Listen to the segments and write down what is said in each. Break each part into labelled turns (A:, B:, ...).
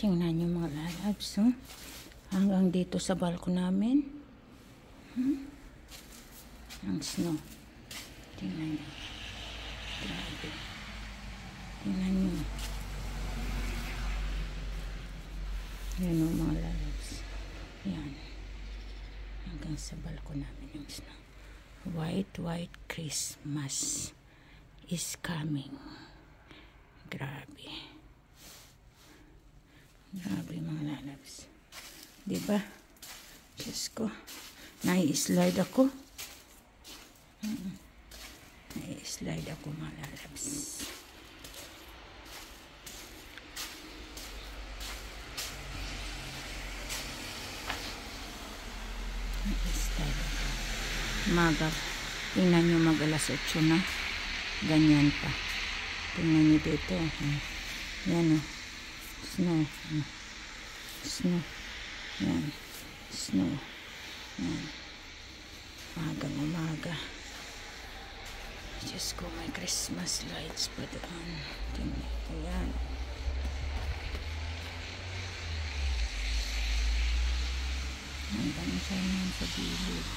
A: Tingnan nyo mga lalabs, oh. Hanggang dito sa balko namin. Ang snow. Tingnan nyo. Grabe. Tingnan nyo. Yan o mga lalabs. Yan. Hanggang sa balko namin yung snow. White Christmas is coming. Grabe. Grabe mga lalabs. Diba? Diyos ko. Nai-slide ako. Nai-slide ako mga lalabs. Nai-slide ako. Maga. Tingnan nyo mag-alas 8 na. Ganyan pa. Tingnan nyo dito. Yan o. Snow. Snow. Yan. Snow. Yan. Umaga. Diyos ko, may Christmas lights pa doon. Tingnan ko yan. Hanggang siya yan sa bilid.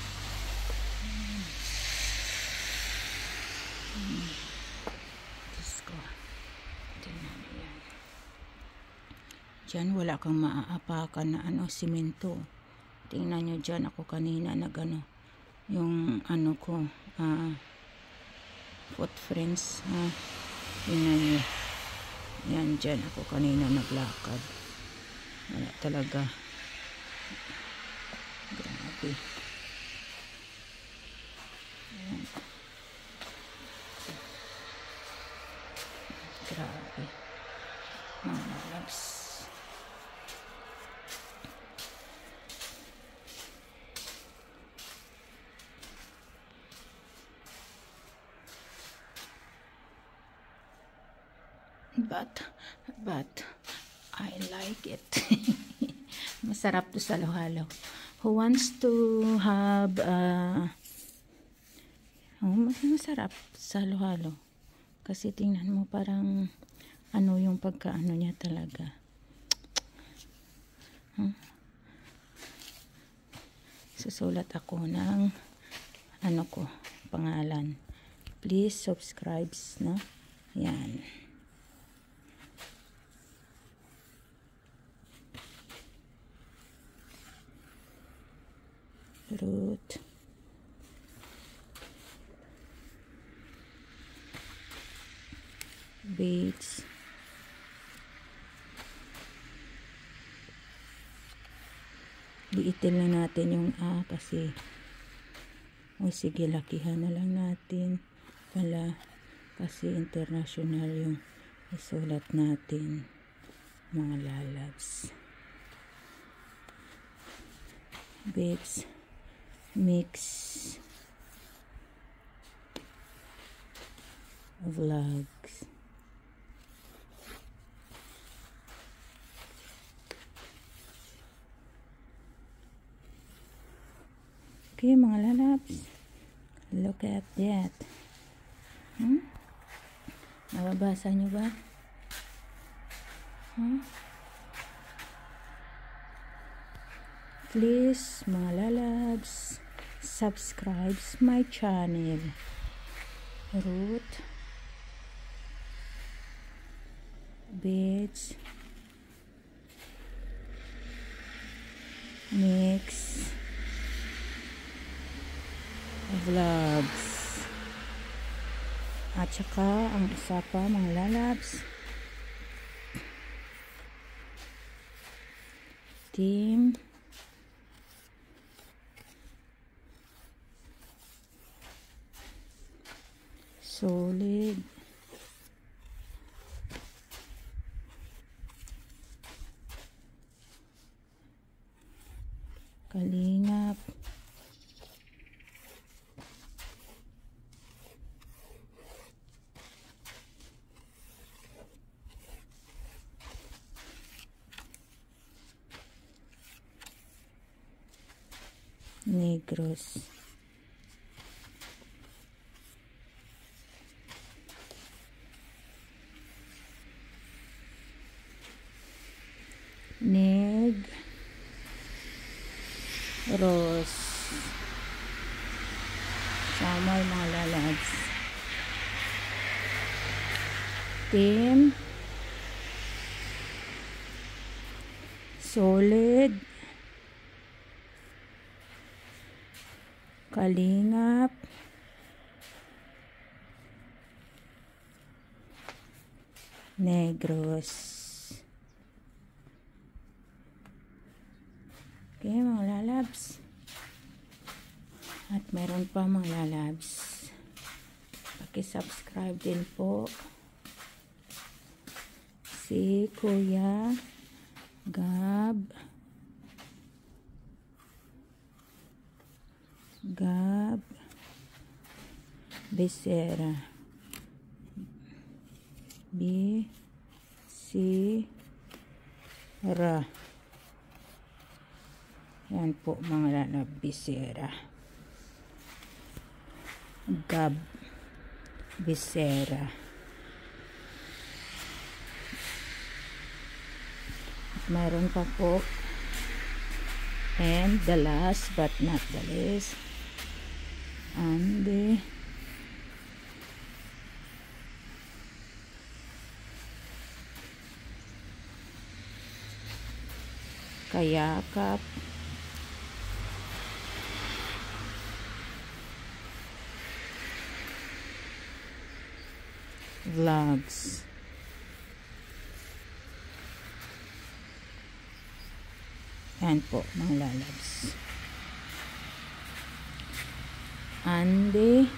A: Diyos ko. Tingnan mo yan. Diyan wala kang maaapakan na simento. Tingnan nyo dyan ako kanina yung ko, footprints. Tingnan nyo. Yan dyan ako kanina naglakad. Wala talaga. Grabe. Yan. Grabe. Mga lalabs. But I like it. Masarap to sa halo-halo. Who wants to have masarap sa halo-halo. Kasi tingnan mo parang yung pagkaano niya talaga. Susulat ako ng pangalan. Please subscribe, no? Yan. Fruit. Beets. Liitin lang natin yung A kasi sige, lakihan na lang natin pala kasi international yung isulat natin mga lalabs. Beets mix vlogs. Okay mga lalabs, look at that. Nababasa nyo ba? Please mga lalabs, subscribe my channel. Root beets mix vlogs. At saka ang isa pa mga lalabs, team solid Kalingap Negros. Negros. Sama yung mga lalabs. Team Solid, Kalingap, Negros. Okay, mga lalabs. At meron pa mga lalabs. Paki-subscribe din po. Si Kuya Gab Becerra. Yan po mga lalab, Becerra. Gab Becerra. Mayroon pa po. And the last but not the least, Andy Kayakap Vlogs. Yan po mga lalabs. Andy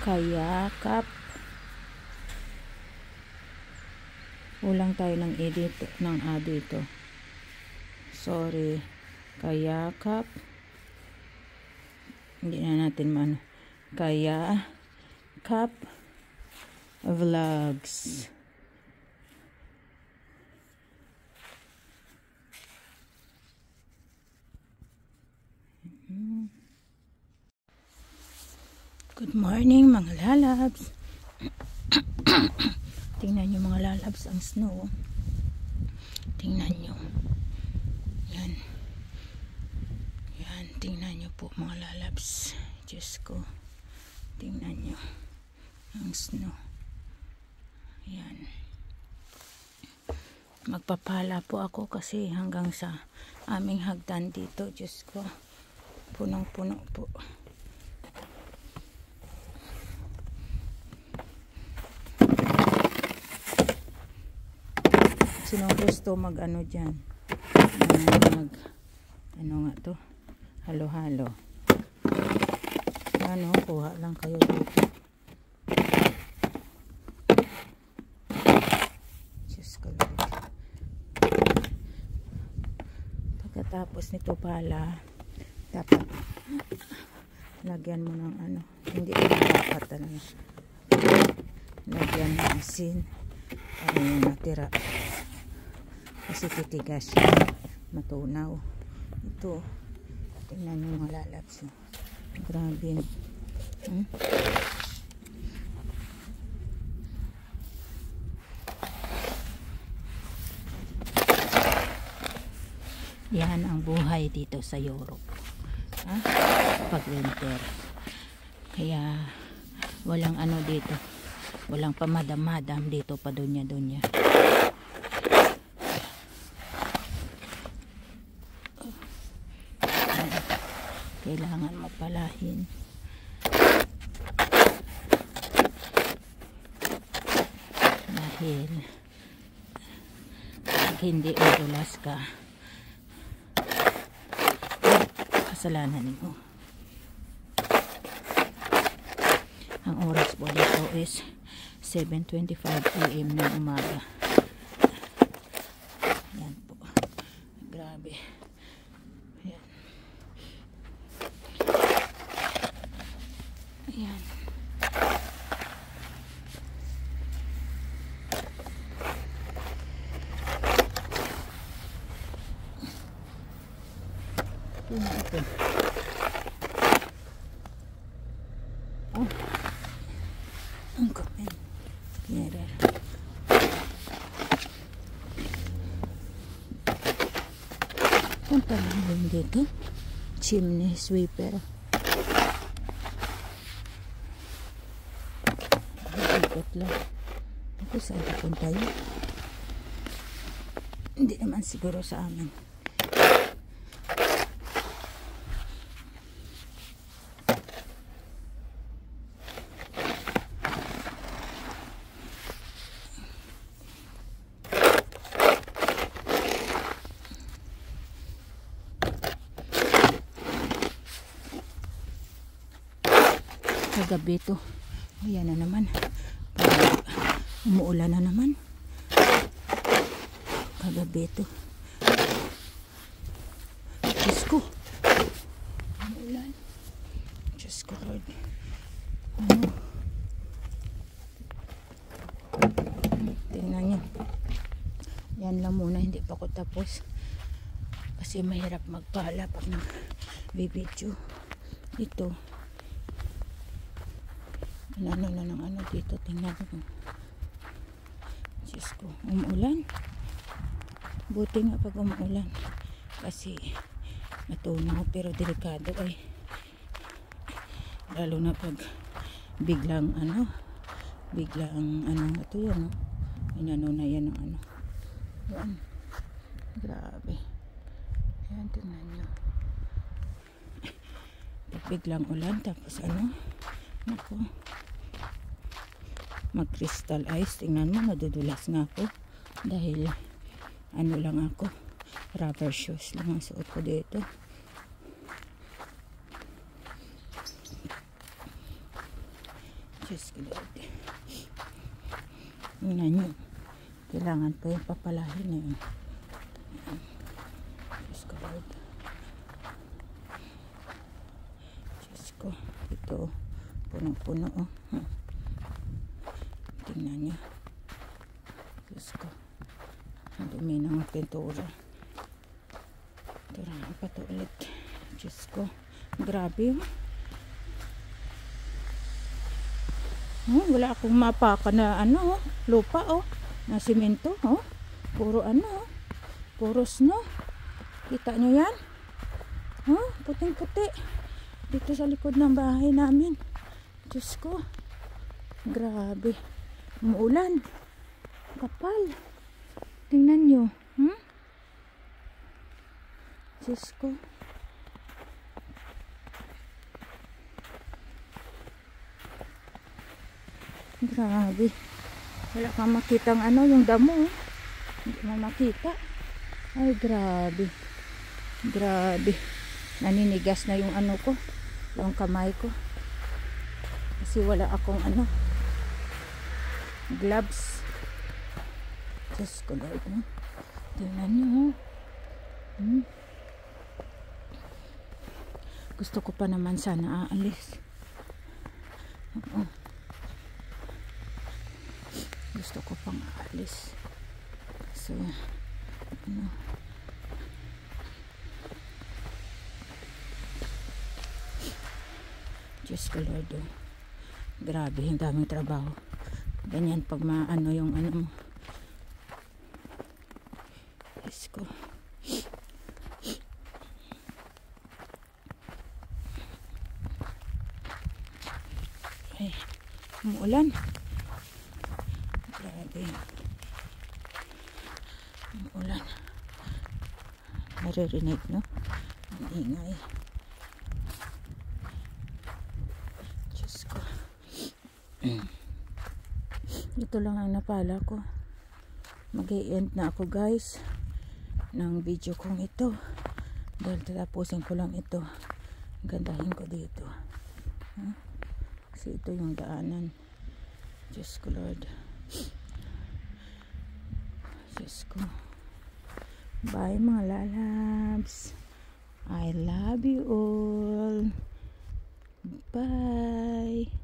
A: Kayakap. Ulang tayo ng edit ng A dito. Sorry. Kayakap. Hindi na natin man. Kayakap Vlogs. Good morning mga lalabs. Tingnan nyo mga lalabs ang snow. Tingnan nyo. Yan. Yan. Tingnan nyo po mga lalabs. Diyos ko. Tingnan nyo. Ang snow. Yan. Magpapala po ako kasi hanggang sa aming hagdan dito. Diyos ko. Punong-puno po. Sino gusto mag ano dyan? Ano nga to? Halo-halo. Ano, kuha lang kayo dito. Diyos ko Lord. Pagkatapos nito pala, dapat lagyan mo ng ano. Hindi mo dapat talaga. Lagyan ng asin para yung natira. Kasi titigas siya, matunaw. Ito, tingnan nyo mga lalabs. Grabe. Yan ang buhay dito sa Europe. Pag winter. Kaya walang ano dito. Walang pamadam-madam dito pa dunya-dunya. Kailangan mapalahin. Dahil pag hindi udulas ka, kasalanan mo. Ang oras po dito is 7:25 AM ng umaga. Yan po. Grabe. Yan. Ayan. Ito. Oh. Ang kapin. Meron. Punta lang din dito. Chimney sweeper. Ikot lang. Ako saan pupunta yun? Hindi naman siguro sa amin. Kagabi to. Ayan na naman. Umuulan na naman. Kagabi to. Diyos ko. Umuulan. Diyos ko, Lord. Ano? Tingnan nyo. Yan lang muna. Hindi pa ko tapos. Kasi mahirap magpala pag nag-video. Ito. Ano na ng ano dito, tingnan ko. Diyos ko, umuulan. Buti nga pag umuulan. Kasi matunaw pero delikado ay. Lalo na pag biglang ano ito yan, no? Inano na yan ng ano. Yan. Grabe. Yan, tingnan nyo. Pag biglang ulan, tapos ano, ako mag-crystal ice. Tingnan mo, nadudulas nga ako dahil ano lang ako, rubber shoes lang ang suot ko dito. Diyos ko, Lord. Tingnan nyo, kailangan pa yung papalahin na yun. Diyos ko, Lord. Diyos ko, ito punong-puno, oh. Tingnan nyo. Diyos ko. Ang dumi ng pintura. Turahan pa to ulit. Diyos ko. Grabe, oh. Wala akong mapaka na ano, oh. Lupa, oh. Na simento, oh. Puro ano, oh. Puro snow. Kita nyo yan? Oh, puting-puti. Dito sa likod ng bahay namin. Diyos ko. Grabe. Umuulan. Kapal. Tingnan nyo. Diyos ko. Grabe. Wala kang makitang ano, yung damo. Hindi mo makita. Ay, grabe. Grabe. Naninigas na yung ano ko. Yung kamay ko. Kasi wala akong ano, gloves. Diyos ko, Lord. Tingnan nyo. Gusto ko pa naman sana aalis. Gusto ko pang aalis. So, ano. Diyos ko, Lord. Grabe, yung daming trabaho. Ganyan pag maano yung ano mo. Diyos ko. Ay, umuulan. Grabe. Umuulan. Naririnig, no? Ang ingay. Diyos ko. Ito lang ang napala ko. Mag-i-end na ako, guys, ng video kong ito. Dahil tatapusin ko lang ito. Gandahin ko dito. Kasi ito yung daanan. Diyos ko, Lord. Diyos ko. Bye, mga lalabs. I love you all. Bye.